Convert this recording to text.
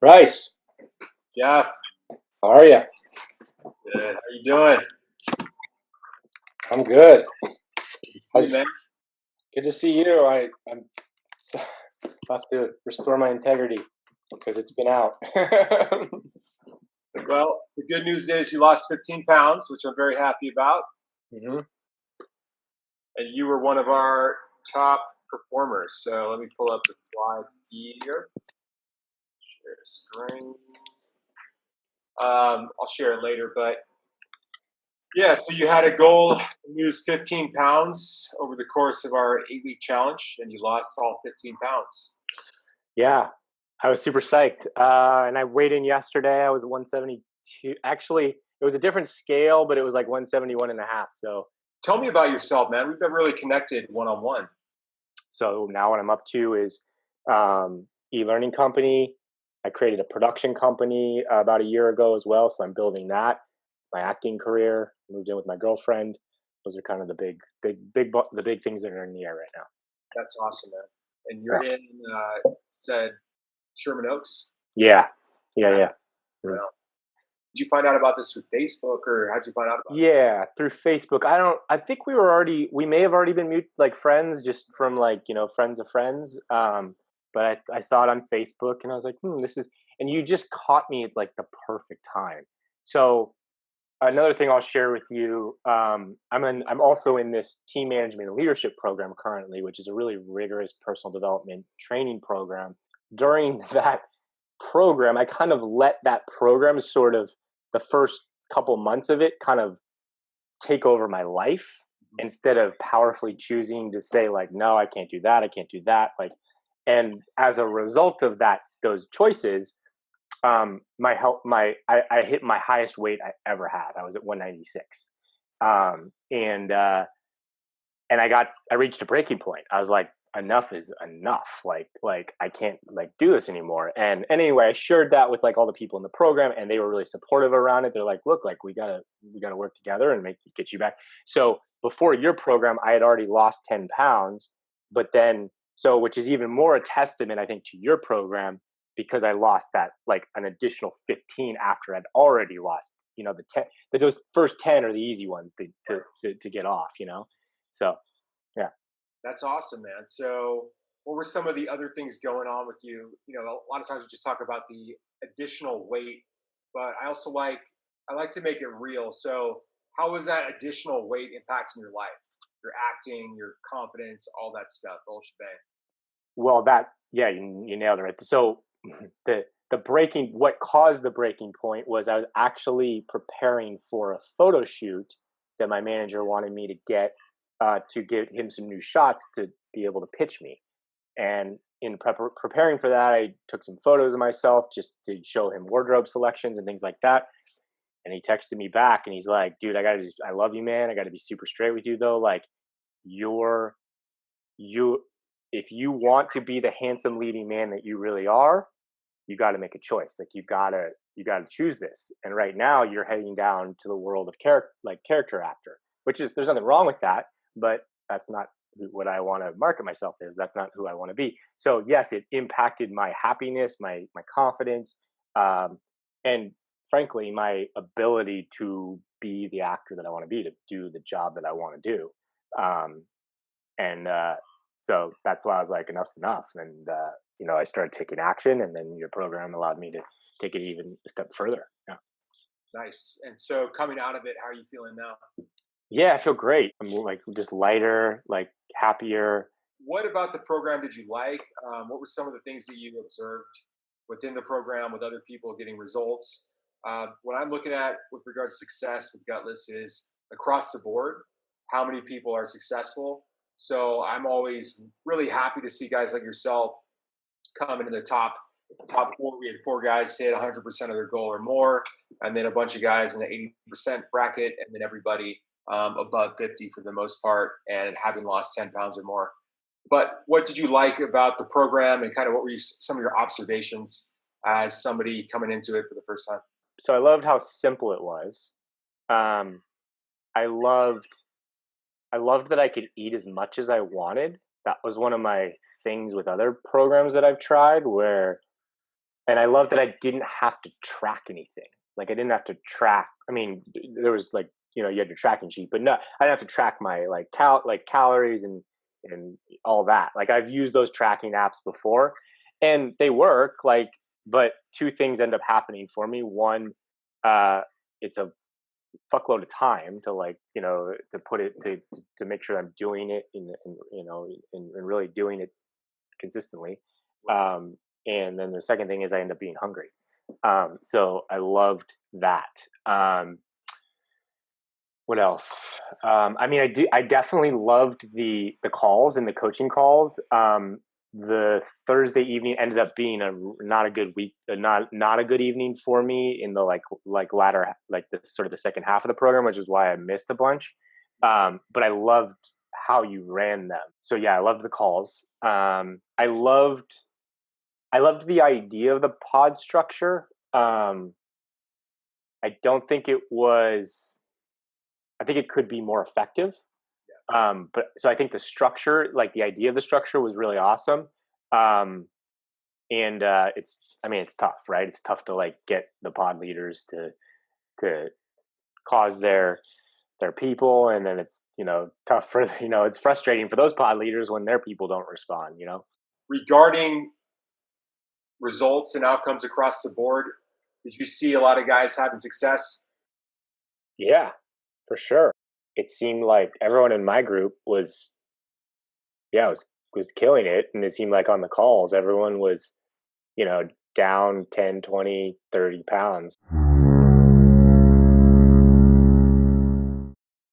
Bryce, Jeff, how are you? good. How you doing? I'm good. See you, man. Good to see you. I'm so, I have to restore my integrity because it's been out. Well, the good news is you lost 15 pounds, which I'm very happy about, hmm and you were one of our top performers. So let me pull up the slide here. Share screen. I'll share it later, but yeah. So you had a goal to lose 15 pounds over the course of our 8-week challenge, and you lost all 15 pounds. Yeah, I was super psyched. And I weighed in yesterday. I was 172. Actually, it was a different scale, but it was like 171 and a half. Tell me about yourself, man. We've never really connected one-on-one. So now what I'm up to is e-learning company. I created a production company about a year ago as well. So I'm building that. My acting career, moved in with my girlfriend. Those are kind of the big things that are in the air right now. That's awesome, man. And you're in, said Sherman Oaks. Yeah, yeah, yeah. Wow. Did you find out about this through Facebook, or how'd you find out about it? Yeah, through Facebook. I think we may have already been like friends just from like, friends of friends. But I saw it on Facebook and I was like, and you just caught me at like the perfect time. So another thing I'll share with you, I'm also in this team management and leadership program currently, which is a really rigorous personal development training program. During that program, I kind of let that program sort of the first couple months of it kind of take over my life instead of powerfully choosing to say like, no, I can't do that. I can't do that. Like, and as a result of those choices, my health, I hit my highest weight I ever had. I was at 196. And I reached a breaking point. I was like, enough is enough. Like I can't like do this anymore. And anyway, I shared that with like all the people in the program, and they were really supportive around it. They're like, look, like we gotta work together and get you back. So before your program, I had already lost 10 pounds, but then which is even more a testament, I think, to your program, because I lost that like an additional 15 after I'd already lost, the 10, those first 10 are the easy ones to get off, so, yeah. That's awesome, man. So, what were some of the other things going on with you? A lot of times we just talk about the additional weight, but I like to make it real. So, how was that additional weight impacting your life, your acting, your confidence, all that stuff, the whole shebang? Well, yeah, you nailed it right. So what caused the breaking point was I was actually preparing for a photo shoot that my manager wanted me to give him some new shots to be able to pitch me. And in preparing for that, I took some photos of myself just to show him wardrobe selections and things like that. And he texted me back and he's like, dude, I love you, man. I got to be super straight with you though. Like, you're, you, if you want to be the handsome leading man that you really are, you got to make a choice. Like, you got to choose this. And right now you're heading down to the world of character actor, which is, there's nothing wrong with that, but that's not what I want to market myself as. That's not who I want to be. So yes, it impacted my happiness, my confidence, and frankly, my ability to be the actor that I want to be, to do the job that I want to do. Um, and so that's why I was like, enough's enough. And I started taking action, and then your program allowed me to take it even a step further. Yeah. Nice. And so, coming out of it, how are you feeling now? Yeah, I feel great. I'm like just lighter, like happier. What about the program did you like? What were some of the things that you observed within the program with other people getting results? What I'm looking at with regards to success with Gutless is across the board, how many people are successful. So I'm always really happy to see guys like yourself come into the top four. We had 4 guys hit 100% of their goal or more, and then a bunch of guys in the 80% bracket, and then everybody above 50 for the most part, and having lost 10 pounds or more. But what did you like about the program, and kind of what were some of your observations as somebody coming into it for the first time? So I loved how simple it was. Um, I loved I loved that I could eat as much as I wanted. That was one of my things with other programs that I've tried, where And I love that I didn't have to track anything. Like I didn't have to track. I mean, there was like, you had your tracking sheet, but no, I didn't have to track my like calories and all that. Like I've used those tracking apps before, and they work. Like, but two things end up happening for me. One, it's a fuckload of time to like to put it to make sure I'm doing it and really doing it consistently. And then the second thing is I end up being hungry. So I loved that. What else? I mean, I definitely loved the calls and the coaching calls. The Thursday evening ended up being a not a good week, not a good evening for me in the latter, like the sort of the second half of the program, which is why I missed a bunch. But I loved how you ran them. So yeah, I loved the calls. I loved the idea of the pod structure. I don't think it was. I think it could be more effective. But so I think the structure, like the idea of the structure, was really awesome. Um, and it's, I mean, it's tough, right? It's tough to like get the pod leaders to cause their people, and then it's tough for it's frustrating for those pod leaders when their people don't respond. Regarding results and outcomes across the board, did you see a lot of guys having success? Yeah, for sure. It seemed like everyone in my group was, yeah, was killing it, and it seemed like on the calls everyone was, down 10, 20, 30 pounds.